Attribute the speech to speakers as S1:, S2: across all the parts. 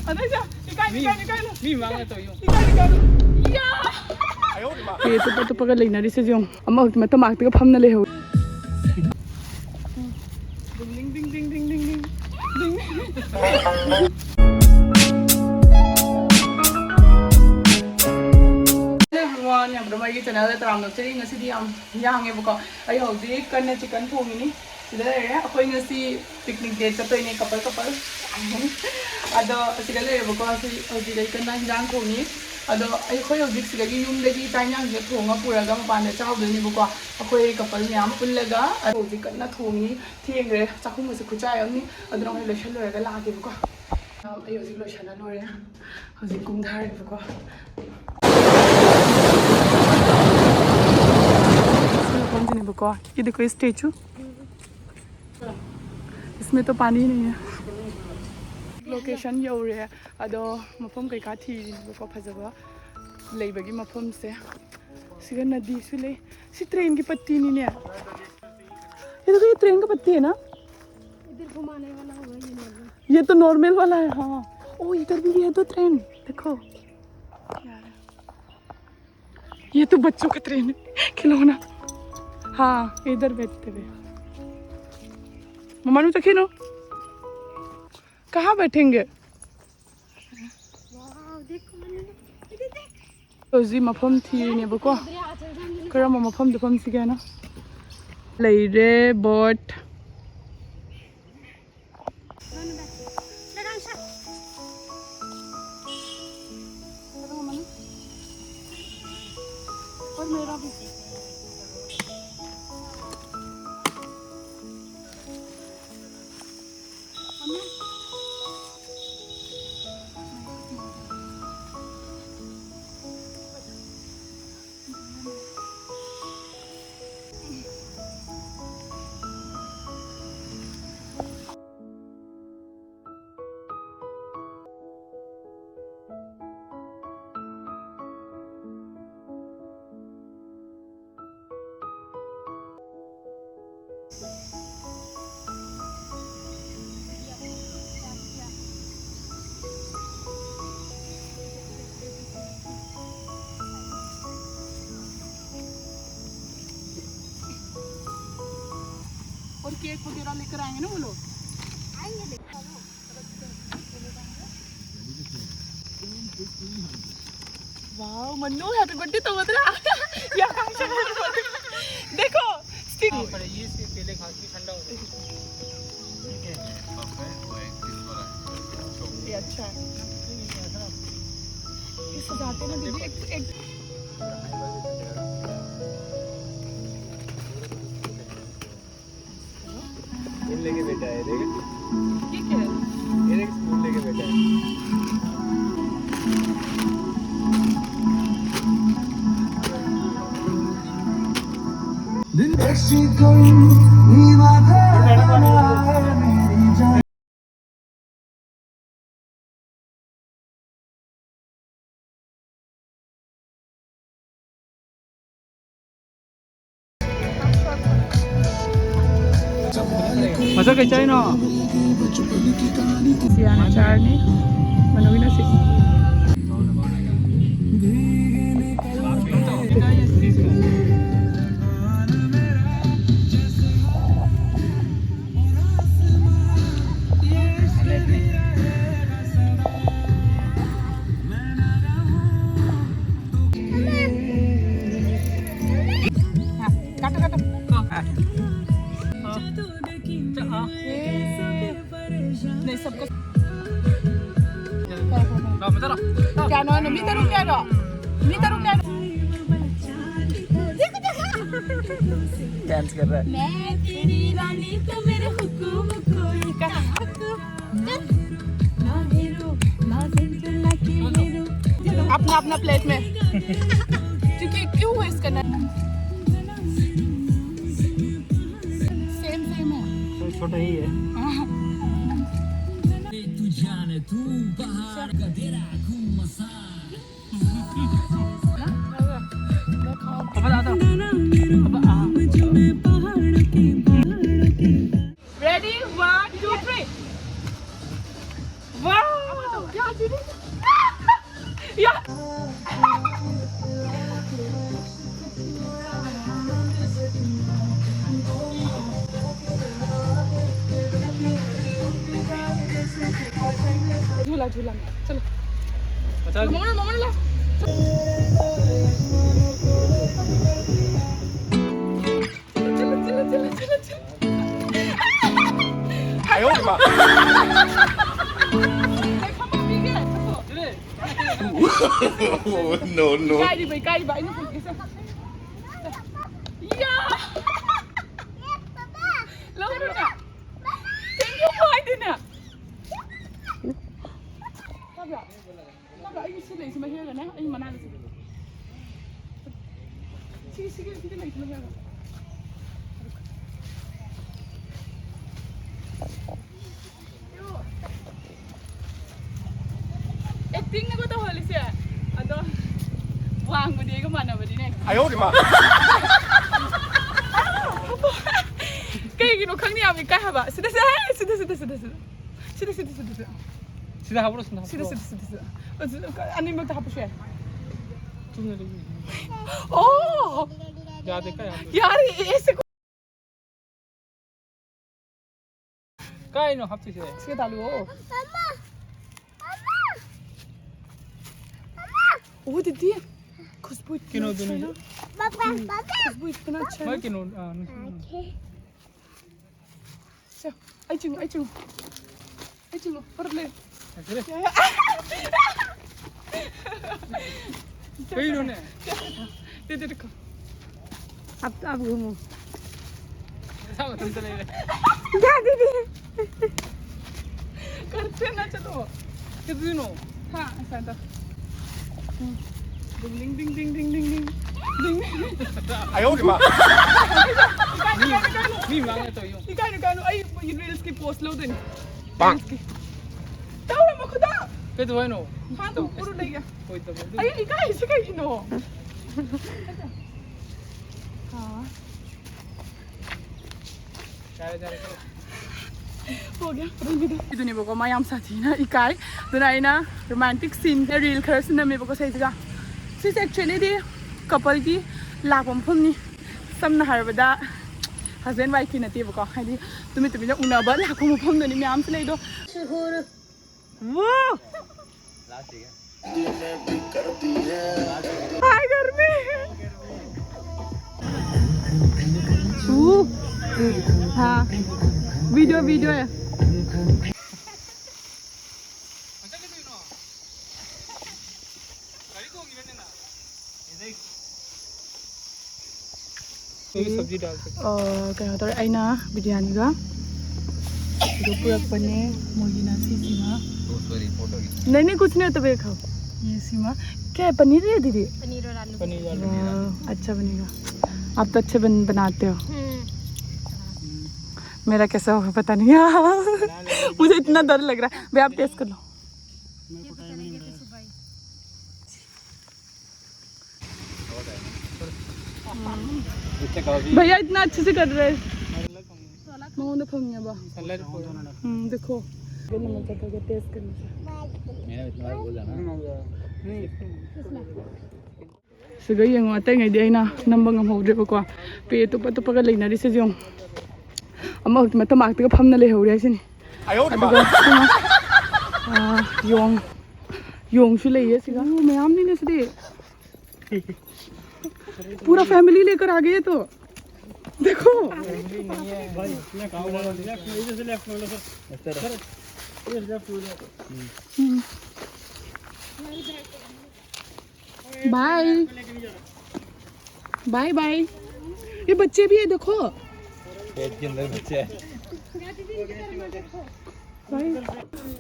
S1: अरे जा निकाल
S2: मी मांगा तो यूं
S1: या ये तो पकड़ लेना रिसे जो अम्मा मैं तो मार्क का फम न ले हो डिंग डिंग डिंग डिंग डिंग डिंग everyone yam drama gi channel da tram nok cheri ngasi di yam yang e bako ai ho di kan na chicken thong ni sida le akoi ngasi picnic date cha toi ne couple ado sida le bako si odi le kan na jang thong ni ado ai khoi ho dik sida gi yum de gi tai nyang je thong a pura ga ma pan da chaw de ni bako akoi couple yam pullaga ado di kan na thong ni thieng re chakhum se khu cha yam ni ado no le shalo ga la ge bako ai ho dik lo shana no re ho dik kum dhar bako ये देखो statue इसमें तो पानी ही नहीं है location you're अदो मफम कई थी फजब लेबगी मफम से सिगा नदी से ले सी ट्रेन की पत्ती नहीं है ये देखो ये ट्रेन का पत्ती है ना
S3: इधर घुमाने वाला होगा
S1: ये तो नॉर्मल वाला है हाँ ओ इधर भी है तो ट्रेन देखो ये तो बच्चों का ट्रेन है खिलौना हाँ इधर बैठते हुए मम्मा तो खिलो कहाँ बैठेंगे जी मफम थी ने बको करम मफम दुफम सिगे ना लेरे बोट और मेरा भी और केक वगैरह लेकर आएंगे ना वो लोग आएंगे वाह मन्नू है तो गड्डी तो बदला या देखो स्टिक
S2: पर ये से पहले खा के ठंडा हो
S1: ये अच्छा है ये सजाते ना दीदी एक
S2: लेके बैठा है देख
S1: ये क्या है
S2: ये एक स्पून लेके बैठा है दिन ऐसी कोई नीवा
S1: masa kay chay no siya na charni manuwi na si नहीं सबको क्या नो मी तरुण क्या रो
S2: डांस कर रहा है
S3: मैं तेरी रानी तो मेरे हुक्म कोई कहा
S1: अपना अपना प्लेट में क्योंकि क्यों वेस्ट करना सेम है
S2: छोटा ही है
S4: तू बाहर गदेरा घूमसा
S1: Ready? 1, 2, 3. Wow! या दीदी या झूला झूला में चलो मम्मा मम्मा ला चलो चलो चलो चलो चलो
S2: 哎呦我的妈！ No no。
S1: 盖里吧，你不给上。呀！老师呢？真有坏的呢。代表，哎，你吃累什么这个呢？哎，你妈拿的是。这个累什么这个？ Acting na ko to holi siya. Ato. Wang mo di ko mana ba din eh.
S2: 哎呦我的妈！
S1: Kaya gino kang niya mi kaya ba? Sida.
S2: 现在还不是呢。
S1: Sida. Ano yung magtahapos siya? Oh!
S2: Yade ka yan.
S1: Yari, ese ko.
S2: Kaya no hapti siya.
S1: Sige talo. Oh, didi. Kusbo
S2: Kino dun.
S1: Kusbo itina chana.
S2: Mai kino.
S1: Siya. Ay chungo. Parle.
S2: Kaya no ne.
S1: Didi ko.
S5: अब घूमो
S2: Sama तुम चले गए.
S5: जा दीदी
S1: करते ना चलो.
S2: कितने नो?
S1: हाँ ऐसा था. Ding ding ding ding ding ding ding.
S2: 哎呦我的妈！
S1: Kano.
S2: Ni मांगे तो यूं.
S1: Kano. Ay, yung reels ki post lo din.
S2: Bang.
S1: Tahu na mo ko da.
S2: Kaya तो वही नो.
S1: हाँ तो puro na iya.
S2: कोई तो बोल.
S1: Ay, ikay, sige no. हाँ.
S2: क्या जा रहे हो?
S1: हो गया इधर नहीं बको मायाम साथी ना इकाई दुना इना रोमांटिक सीन के रील खर सिन में बको सही जगह सिस एक्चुअली दी कपल की लापम फुमनी समना हरबदा हस्बैंड वाइफ की नती बको हादी तुम्हें तुम्हें उनाबा लापम फुम दनी में आम से ले दो वो
S2: लास्ट है.
S1: हाय गर्मी हाँ वीडियो है
S2: सब्जी डाल सकते.
S1: कहीं तो आईना बिरयानी का पूरा पने मोगिना सी सीमा नहीं कुछ नहीं तो वे खाओ ये सीमा क्या है पनीर है दीदी
S5: पनीर और आलू
S2: पनीर वाला.
S1: वाह, अच्छा बनेगा आप तो अच्छे बनाते हो मेरा कैसा होगा पता नहीं मुझे इतना डर लग रहा है भैया आप टेस्ट कर लो भैया इतना अच्छे से कर रहे हैं देखो टेस्ट करने सिगा येंगो अतै ngै देना नंबर ngमहौद्रेबको पे तुप तुपगा लेनारि से जों अमक मतमाक्तगा फमना लेहौरे सिनि
S2: 哎呦我的妈！
S1: योंग लेइए सिगा मैम ने सिदे पूरा फैमिली लेकर आ गए तो देखो बाय बाय बाय ये बच्चे भी है देखो
S2: पेट के अंदर बच्चे हैं.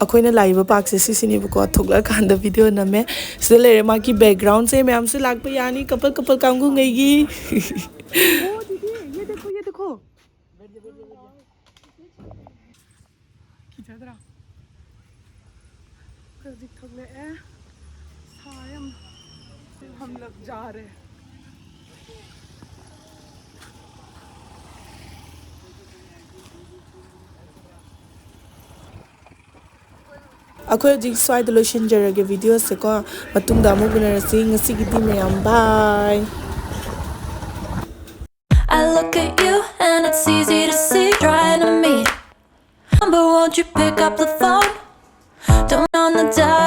S6: अखोइना लाइव पार्क से सिसिनेबको थोगला कांदा वीडियो नमे से लेरे मा की बैकग्राउंड से मैम से लाग यानी कपल कांगू गईगी
S1: ओ दीदी ये देखो किधर कजी थोगले ए सायम हम लोग जा रहे हैं
S6: ꯑꯩꯈꯣꯏ ꯍꯧꯖꯤꯛ ꯁ꯭ꯋꯥꯏꯗ ꯂꯣꯏꯁꯤꯟꯖꯔꯒꯦ ꯚꯤꯗꯤꯑꯣꯁꯦꯀꯣ ꯃꯇꯨꯡꯗ ꯑꯃꯨꯛ ꯎꯅꯔꯁꯤ ꯉꯁꯤꯒꯤꯗꯤ ꯃꯌꯥꯝ ꯕꯥꯏ
S3: I look at you and it's easy to see trying to meet, but won't you pick up the phone? Don't on the dial.